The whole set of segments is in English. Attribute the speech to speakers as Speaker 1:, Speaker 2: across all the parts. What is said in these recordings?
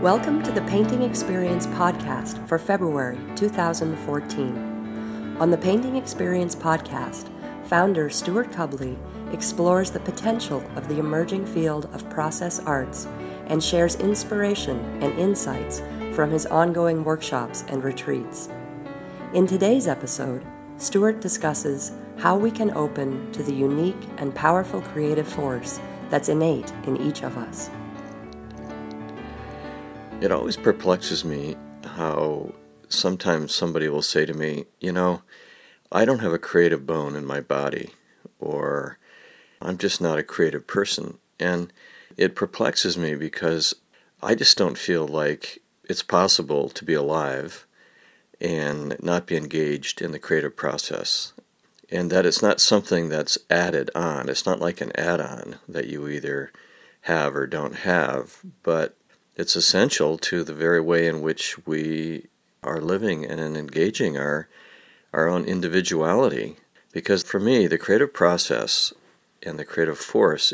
Speaker 1: Welcome to the Painting Experience podcast for February 2014. On the Painting Experience podcast, founder Stewart Cubley explores the potential of the emerging field of process arts and shares inspiration and insights from his ongoing workshops and retreats. In today's episode, Stewart discusses how we can open to the unique and powerful creative force that's innate in each of us.
Speaker 2: It always perplexes me how sometimes somebody will say to me, I don't have a creative bone in my body, or I'm just not a creative person. And it perplexes me because I just don't feel like it's possible to be alive and not be engaged in the creative process. And that it's not something that's added on. It's not like an add-on that you either have or don't have, but it's essential to the very way in which we are living and in engaging our own individuality. Because for me, the creative process and the creative force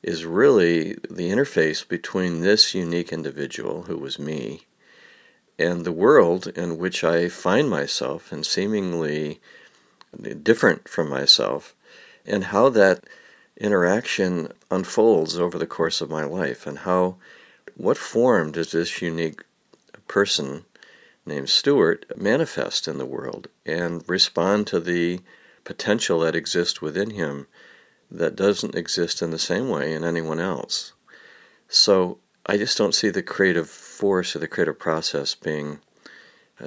Speaker 2: is really the interface between this unique individual, who was me, and the world in which I find myself and seemingly different from myself, and how that interaction unfolds over the course of my life, and what form does this unique person named Stewart manifest in the world and respond to the potential that exists within him that doesn't exist in the same way in anyone else. So I just don't see the creative force or the creative process being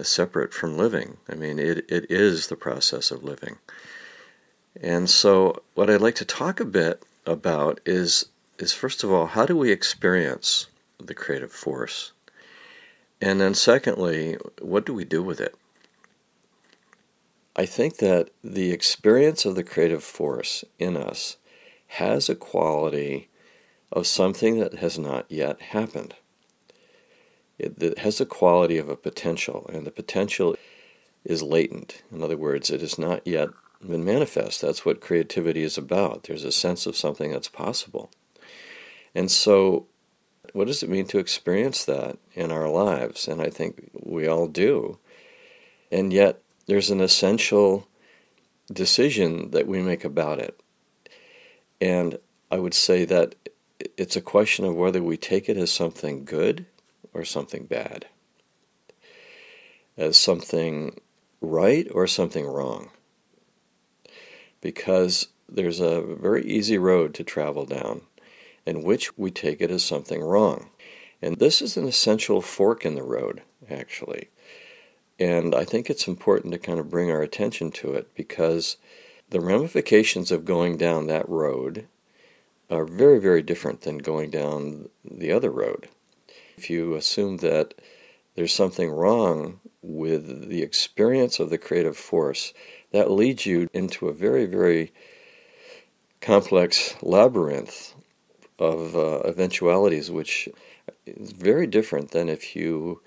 Speaker 2: separate from living. I mean, it is the process of living. And so what I'd like to talk a bit about is first of all, how do we experience the creative force? And then secondly, what do we do with it? I think that the experience of the creative force in us has a quality of something that has not yet happened. It has the quality of a potential, and the potential is latent. In other words, it has not yet been manifest. That's what creativity is about. There's a sense of something that's possible. And so what does it mean to experience that in our lives? And I think we all do. And yet there's an essential decision that we make about it. And I would say that it's a question of whether we take it as something good or something bad, as something right or something wrong. Because there's a very easy road to travel down, in which we take it as something wrong. And this is an essential fork in the road, actually. And I think it's important to kind of bring our attention to it, because the ramifications of going down that road are very, very different than going down the other road. If you assume that there's something wrong with the experience of the creative force, that leads you into a very, very complex labyrinth of eventualities, which is very different than if you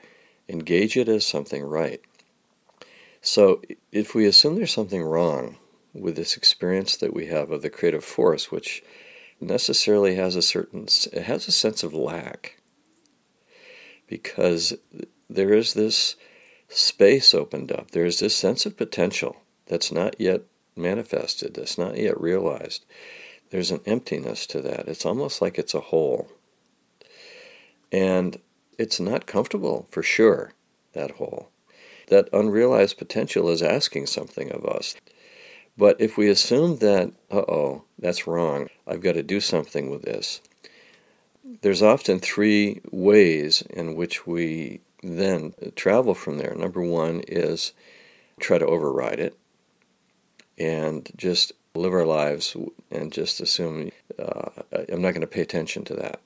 Speaker 2: engage it as something right. So if we assume there's something wrong with this experience that we have of the creative force, which necessarily has a sense of lack, because there is this space opened up, there is this sense of potential that's not yet manifested, that's not yet realized. There's an emptiness to that. It's almost like it's a hole. And it's not comfortable, for sure, that hole. That unrealized potential is asking something of us. But if we assume that, that's wrong, I've got to do something with this, there's often three ways in which we then travel from there. Number one is try to override it and just live our lives and just assume I'm not going to pay attention to that.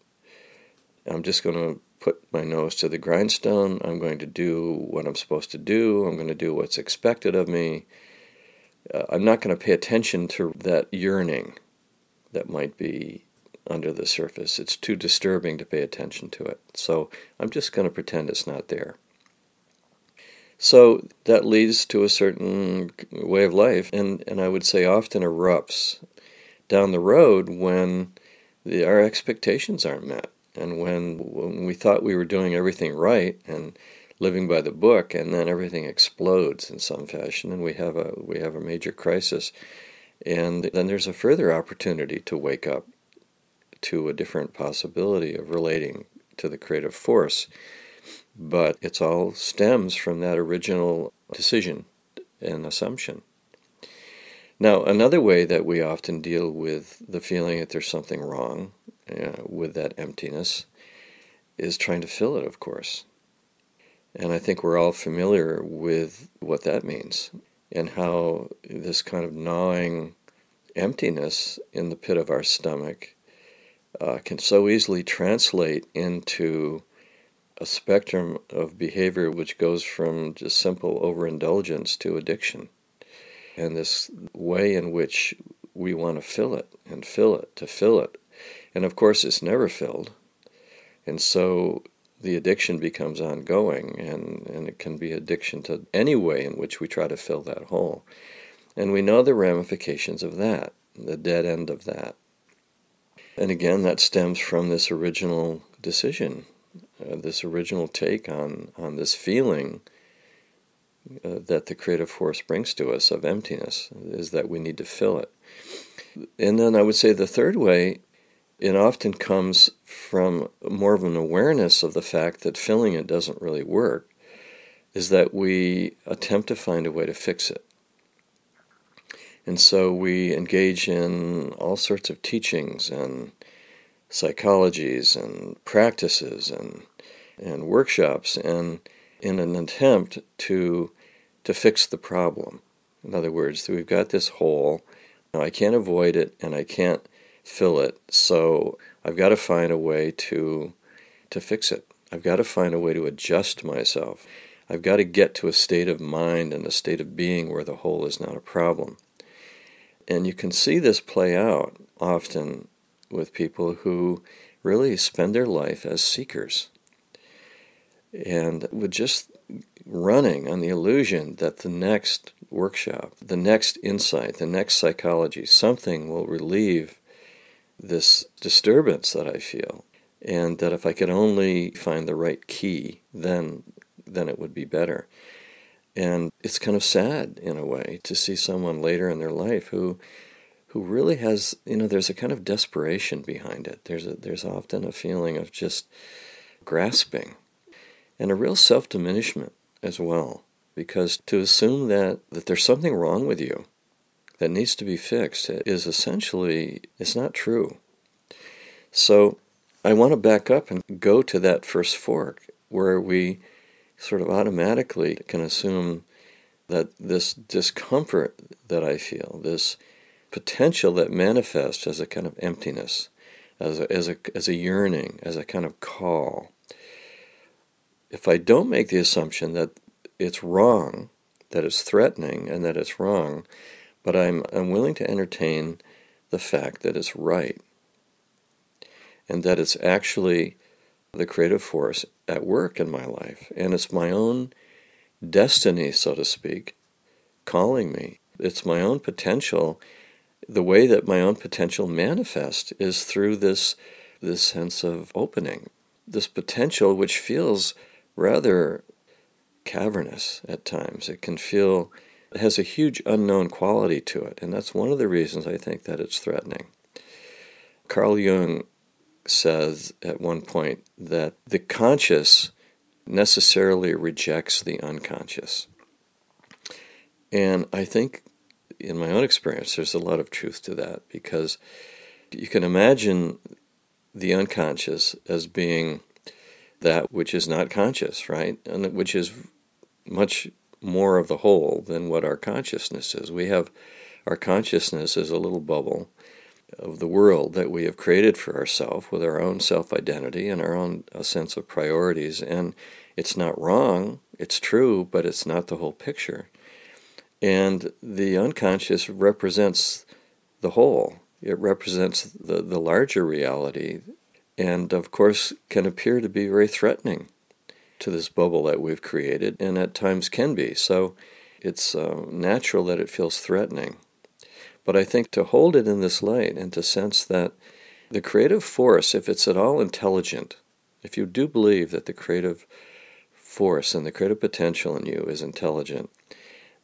Speaker 2: I'm just going to put my nose to the grindstone. I'm going to do what I'm supposed to do. I'm going to do what's expected of me. I'm not going to pay attention to that yearning that might be under the surface. It's too disturbing to pay attention to it. So I'm just going to pretend it's not there. So that leads to a certain way of life, and I would say often erupts down the road when our expectations aren't met. And when we thought we were doing everything right and living by the book, and then everything explodes in some fashion, and we have a major crisis, and then there's a further opportunity to wake up to a different possibility of relating to the creative force. But it all stems from that original decision and assumption. Now, another way that we often deal with the feeling that there's something wrong with that emptiness is trying to fill it, of course. And I think we're all familiar with what that means and how this kind of gnawing emptiness in the pit of our stomach can so easily translate into a spectrum of behavior which goes from just simple overindulgence to addiction. And this way in which we want to fill it and fill it to fill it. And of course it's never filled. And so the addiction becomes ongoing, and it can be addiction to any way in which we try to fill that hole. And we know the ramifications of that, the dead end of that. And again, that stems from this original decision, this original take on this feeling that the creative force brings to us of emptiness, is that we need to fill it. And then I would say the third way, it often comes from more of an awareness of the fact that filling it doesn't really work, is that we attempt to find a way to fix it. And so we engage in all sorts of teachings and psychologies and practices and workshops, and in an attempt to fix the problem. In other words, we've got this hole, now I can't avoid it and I can't fill it, so I've got to find a way to fix it. I've got to find a way to adjust myself. I've got to get to a state of mind and a state of being where the hole is not a problem. And you can see this play out often with people who really spend their life as seekers, and with just running on the illusion that the next workshop, the next insight, the next psychology, something will relieve this disturbance that I feel, and that if I could only find the right key, then it would be better. And it's kind of sad, in a way, to see someone later in their life who really has, there's a kind of desperation behind it. There's often a feeling of just grasping, and a real self-diminishment as well, because to assume that there's something wrong with you that needs to be fixed is essentially, it's not true. So I want to back up and go to that first fork, where we sort of automatically can assume that this discomfort that I feel, this potential that manifests as a kind of emptiness, as a yearning, as a kind of call. If I don't make the assumption that it's wrong, that it's threatening, and that it's wrong, but I'm willing to entertain the fact that it's right, and that it's actually the creative force at work in my life, and it's my own destiny, so to speak, calling me. It's my own potential. The way that my own potential manifests is through this sense of opening, this potential which feels rather cavernous at times. It can feel, it has a huge unknown quality to it, and that's one of the reasons I think that it's threatening. Carl Jung says at one point that the conscious necessarily rejects the unconscious. And I think, in my own experience, there's a lot of truth to that, because you can imagine the unconscious as being that which is not conscious, right? And which is much more of the whole than what our consciousness is. We have our consciousness as a little bubble of the world that we have created for ourselves with our own self-identity and our own sense of priorities. And it's not wrong, it's true, but it's not the whole picture. And the unconscious represents the whole. It represents the larger reality, and of course can appear to be very threatening to this bubble that we've created, and at times can be. So it's natural that it feels threatening. But I think to hold it in this light and to sense that The creative force, if it's at all intelligent, if you do believe that the creative force and the creative potential in you is intelligent,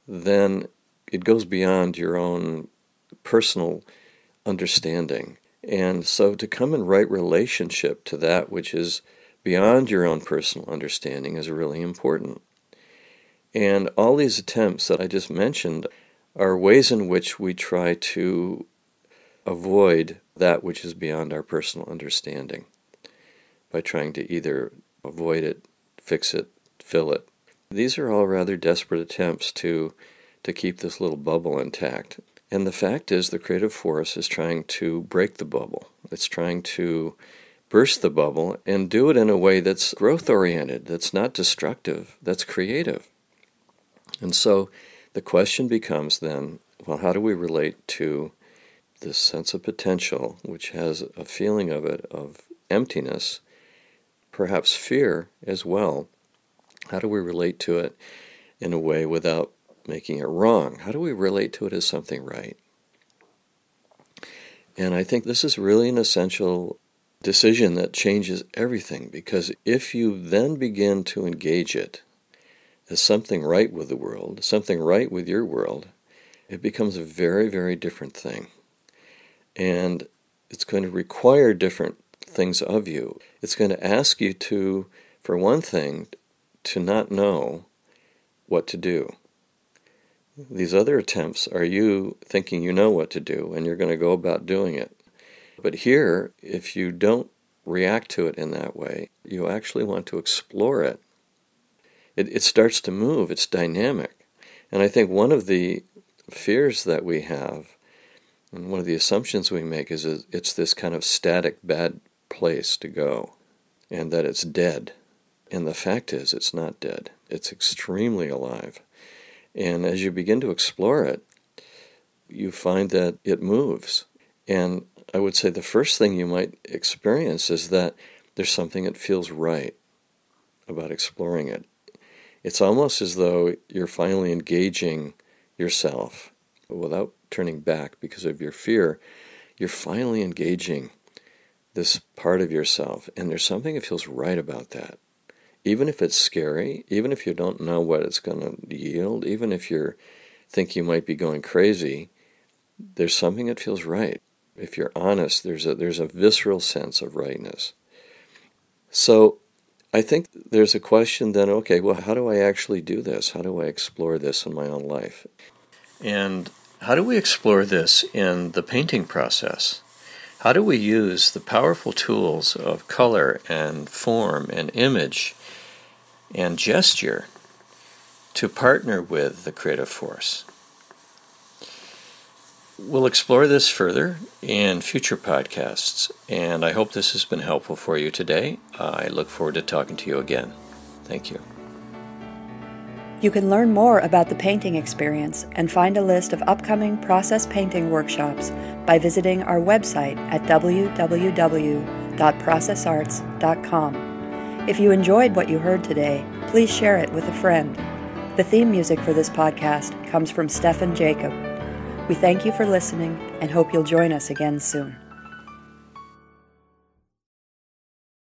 Speaker 2: then it goes beyond your own personal understanding. And so to come in right relationship to that which is beyond your own personal understanding is really important. And all these attempts that I just mentioned are ways in which we try to avoid that which is beyond our personal understanding by trying to either avoid it, fix it, fill it. These are all rather desperate attempts to keep this little bubble intact. And the fact is the creative force is trying to break the bubble. It's trying to burst the bubble and do it in a way that's growth-oriented, that's not destructive, that's creative. And so the question becomes then, well, how do we relate to this sense of potential, which has a feeling of it, of emptiness, perhaps fear as well? How do we relate to it in a way without making it wrong? How do we relate to it as something right? And I think this is really an essential decision that changes everything, because if you then begin to engage it as something right with the world, something right with your world, it becomes a very, very different thing. And it's going to require different things of you. It's going to ask you to, for one thing, to not know what to do. These other attempts are you thinking you know what to do, and you're going to go about doing it. But here, if you don't react to it in that way, you actually want to explore it. It starts to move. It's dynamic. And I think one of the fears that we have, and one of the assumptions we make, is it's this kind of static, bad place to go, and that it's dead. And the fact is, it's not dead. It's extremely alive. And as you begin to explore it, you find that it moves. And I would say the first thing you might experience is that there's something that feels right about exploring it. It's almost as though you're finally engaging yourself without turning back because of your fear. You're finally engaging this part of yourself, and there's something that feels right about that. Even if it's scary, even if you don't know what it's going to yield, even if you think you might be going crazy, there's something that feels right. If you're honest, there's a visceral sense of rightness. So I think there's a question then, okay, well, how do I actually do this? How do I explore this in my own life? And how do we explore this in the painting process? How do we use the powerful tools of color and form and image and gesture to partner with the creative force? We'll explore this further in future podcasts, and I hope this has been helpful for you today. I look forward to talking to you again. Thank you.
Speaker 1: You can learn more about the painting experience and find a list of upcoming process painting workshops by visiting our website at www.processarts.com. If you enjoyed what you heard today, please share it with a friend. The theme music for this podcast comes from Stefan Jacob. We thank you for listening and hope you'll join us again soon.